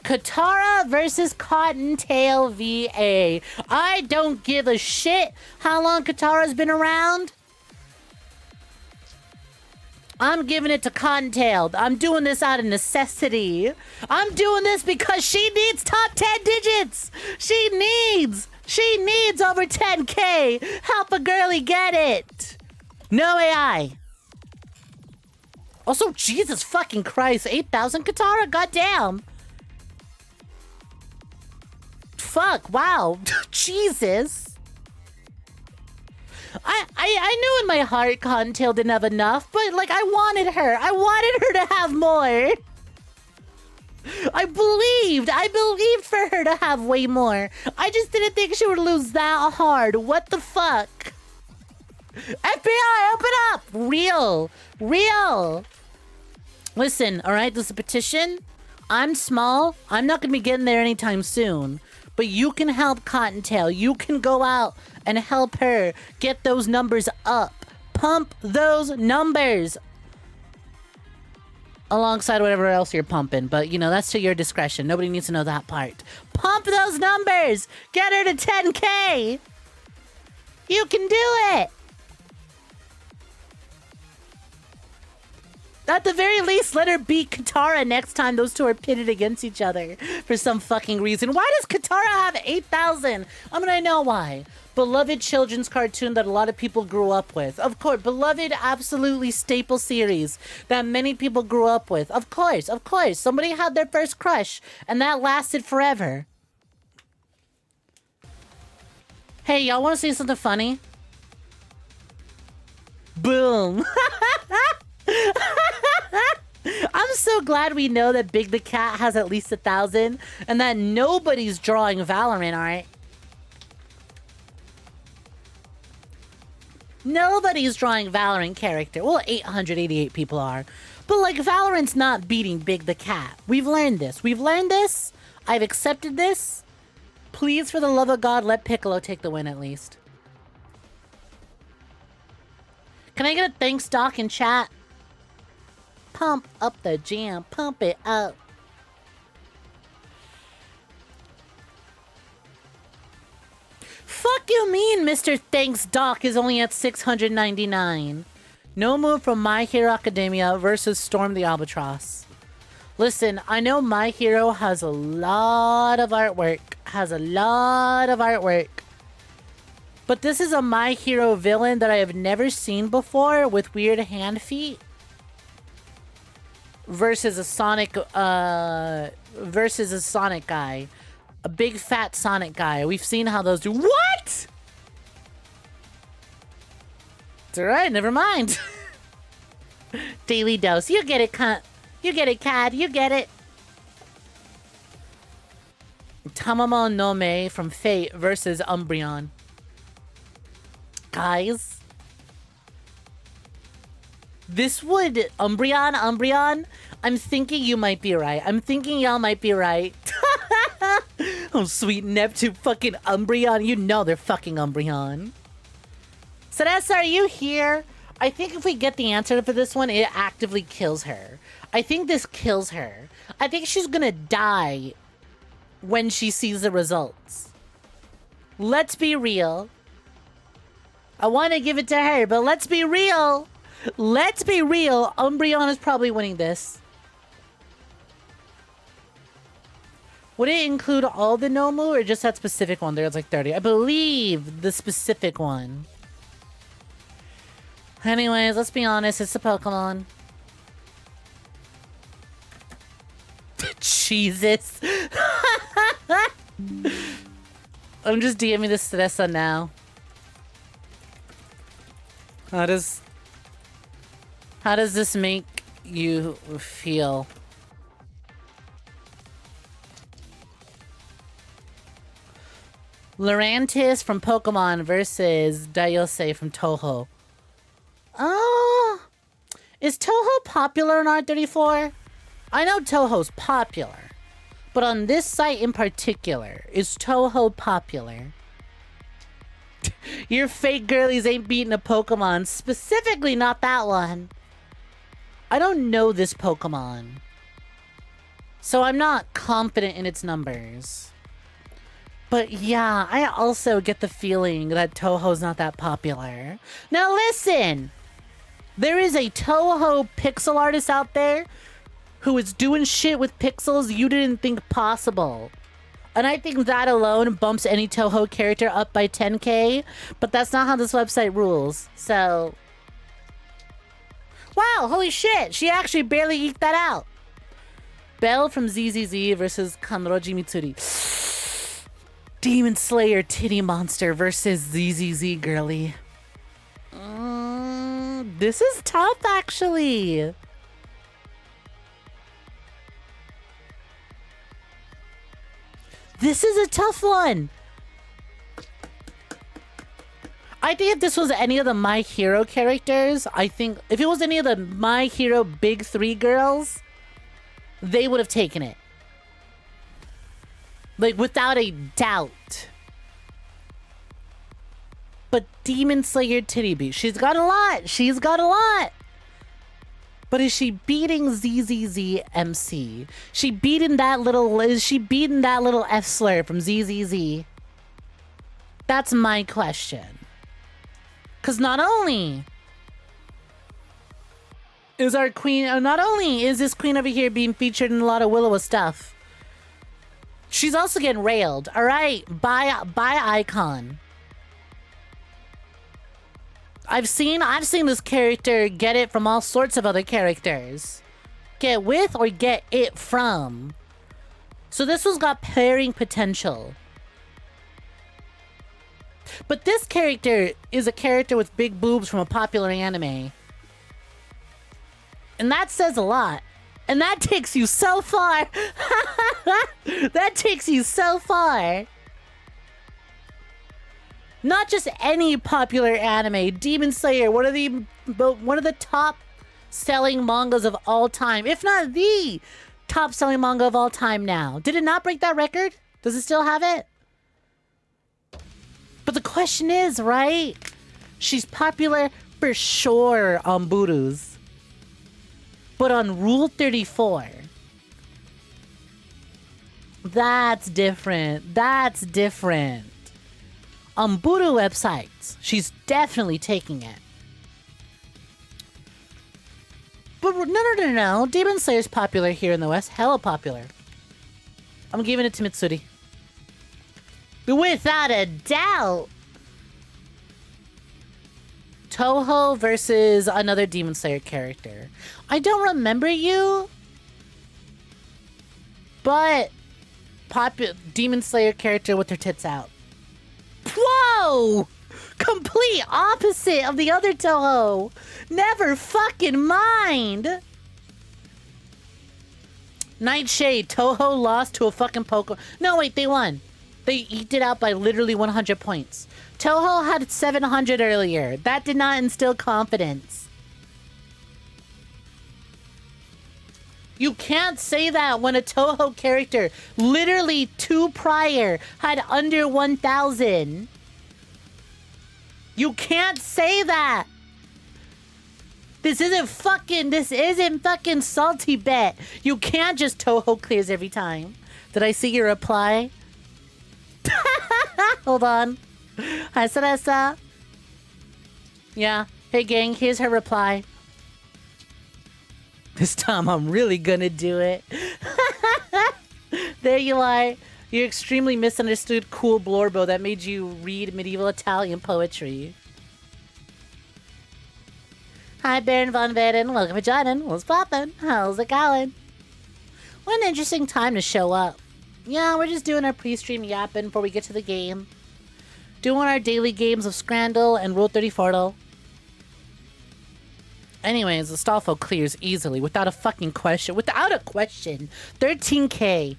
Katara versus Cottontail VA. I don't give a shit how long Katara's been around. I'm giving it to Cottontail. I'm doing this out of necessity. I'm doing this because she needs top 10 digits. She needs over 10K. Help a girly get it. No AI. Also, Jesus fucking Christ. 8,000 Katara? Goddamn. Fuck, wow. Jesus. I knew in my heart Cottontail didn't have enough, but like I wanted her to have more. I believed for her to have way more. I just didn't think she would lose that hard. What the fuck? FBI, open up! Real. Listen, alright, this is a petition. I'm small. I'm not gonna be getting there anytime soon. But you can help Cottontail. You can go out and help her get those numbers up. Pump those numbers. Alongside whatever else you're pumping. But, you know, that's to your discretion. Nobody needs to know that part. Pump those numbers. Get her to 10K. You can do it. At the very least, let her beat Katara next time those two are pitted against each other for some fucking reason. Why does Katara have 8,000? I mean, I know why. Beloved children's cartoon that a lot of people grew up with. Of course, beloved, absolutely staple series that many people grew up with. Of course, of course. Somebody had their first crush, and that lasted forever. Hey, y'all want to see something funny? Boom. I'm so glad we know that Big the Cat has at least 1,000 and that nobody's drawing Valorant, alright? Nobody's drawing Valorant character. Well, 888 people are. But, like, Valorant's not beating Big the Cat. We've learned this. We've learned this. I've accepted this. Please, for the love of God, let Piccolo take the win at least. Can I get a thanks doc in chat? Pump up the jam. Pump it up. Fuck you mean Mr. Thanks Doc is only at 699. No move from My Hero Academia versus Storm the Albatross. Listen, I know My Hero has a lot of artwork. But this is a My Hero villain that I have never seen before with weird hand feet. Versus a Sonic guy. A big fat Sonic guy. We've seen how those do. What? It's alright, never mind. Daily dose. You get it, cunt. You get it, Cad. You get it. Tamamo no Me from Fate versus Umbreon. Guys. This would... Umbreon, I'm thinking you might be right. I'm thinking y'all might be right. Oh, sweet Neptune fucking Umbreon. You know they're fucking Umbreon. Celeste, are you here? I think if we get the answer for this one, it actively kills her. I think this kills her. I think she's gonna die when she sees the results. Let's be real. I want to give it to her, but let's be real. Let's be real. Umbreon is probably winning this. Would it include all the Nomu or just that specific one? There's like 30. I believe the specific one. Anyways, let's be honest. It's a Pokemon. Jesus. I'm just DMing this to Nessa now. How does this make you feel? Lurantis from Pokemon versus Dayose from Toho. Is Toho popular on R34? I know Toho's popular, but on this site in particular, is Toho popular? Your fake girlies ain't beating a Pokemon, specifically not that one. I don't know this Pokemon, so I'm not confident in its numbers. But yeah, I also get the feeling that Toho's not that popular. Now listen! There is a Toho pixel artist out there who is doing shit with pixels you didn't think possible. And I think that alone bumps any Toho character up by 10k, but that's not how this website rules, so... Wow, holy shit, she actually barely eked that out. Belle from 𝐒𝐳 versus Kanroji Mitsuri. Demon Slayer Titty Monster versus 𝐒𝐳 girly. This is tough, actually. This is a tough one. I think if this was any of the My Hero characters, I think if it was any of the My Hero big three girls, they would have taken it. Like, without a doubt. But Demon Slayer Titty Beat, she's got a lot. She's got a lot. But is she beating 𝐒𝐳 MC? Is she beating that little F slur from 𝐒𝐳? That's my question. Because not only is our queen. Not only is this queen over here being featured in a lot of Willowa stuff, she's also getting railed. All right, by Icon. I've seen this character get it from all sorts of other characters. Get with or get it from. So this one's got pairing potential. But this character is a character with big boobs from a popular anime. And that says a lot. And that takes you so far. That takes you so far. Not just any popular anime. Demon Slayer, one of the top selling mangas of all time. If not the top selling manga of all time now. Did it not break that record? Does it still have it? But the question is, right? She's popular for sure on Burus. But on Rule 34, that's different. That's different. On Buru websites, she's definitely taking it. But no. Demon Slayer's popular here in the West. Hella popular. I'm giving it to Mitsuri. Without a doubt. Toho versus another Demon Slayer character. I don't remember you, but Demon Slayer character with her tits out. Whoa! Complete opposite of the other Toho. Never fucking mind. Nightshade, Toho lost to a fucking Poké. No, wait, they won. They eked it out by literally 100 points. Toho had 700 earlier. That did not instill confidence. You can't say that when a Toho character literally 2 prior had under 1,000. You can't say that. This isn't fucking salty bet. You can't just Toho clears every time. Did I see your reply? Hold on. Hi, Sarasa. Yeah. Hey, gang, here's her reply. This time I'm really gonna do it. There you are. Your extremely misunderstood cool Blorbo that made you read medieval Italian poetry. Hi, Baron Von Veden. Welcome for joining. What's poppin'? How's it going? What an interesting time to show up. Yeah, we're just doing our pre-stream yapping before we get to the game. Doing our daily games of Scrandle and Rule 34. Anyways, Astolfo clears easily, without a fucking question. Without a question. 13k.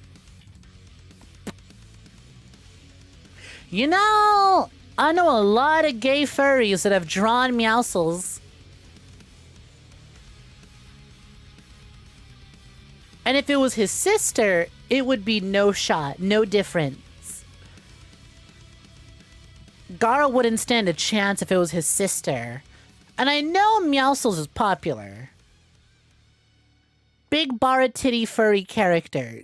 You know, I know a lot of gay furries that have drawn Meowscles. And if it was his sister, it would be no shot, no difference. Gara wouldn't stand a chance if it was his sister. And I know Meowscles is popular. Big Bara Titty furry character.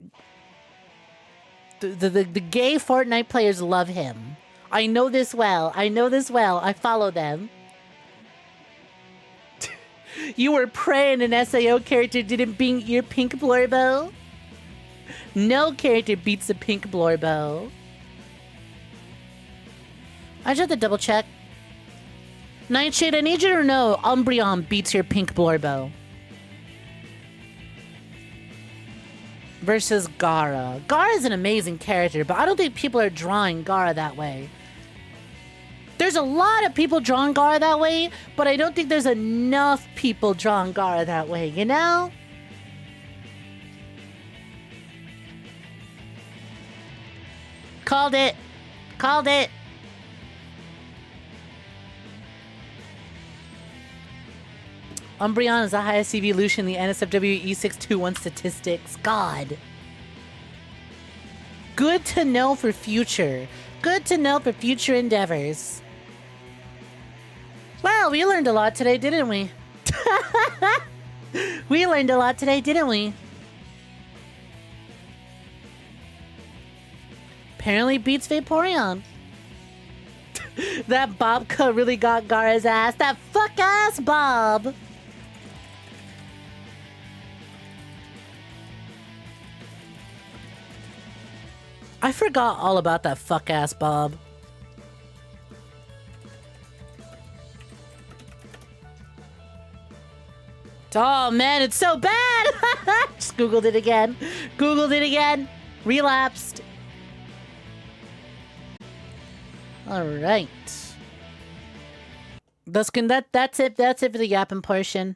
The gay Fortnite players love him. I know this well. I follow them. You were praying an SAO character didn't beat your pink Blorbo? No character beats a pink Blorbo. I just have to double check. Nightshade, I need you to know Umbreon beats your pink Blorbo. Versus Gara. Gara is an amazing character, but I don't think people are drawing Gara that way. There's a lot of people drawing Gara that way, but I don't think there's enough people drawing Gara that way, you know? Called it. Called it. Umbreon is the highest evolution in the NSFW 𝐒𝐧𝐞𝐤 statistics. God. Good to know for future. Good to know for future endeavors. Well, we learned a lot today, didn't we? We learned a lot today, didn't we? Apparently beats Vaporeon. That Bobka really got Gara's ass. That fuck-ass Bob. I forgot all about that fuck-ass Bob. Oh man, it's so bad! Just Googled it again. Googled it again. Relapsed. Alright. That's it for the yapping portion.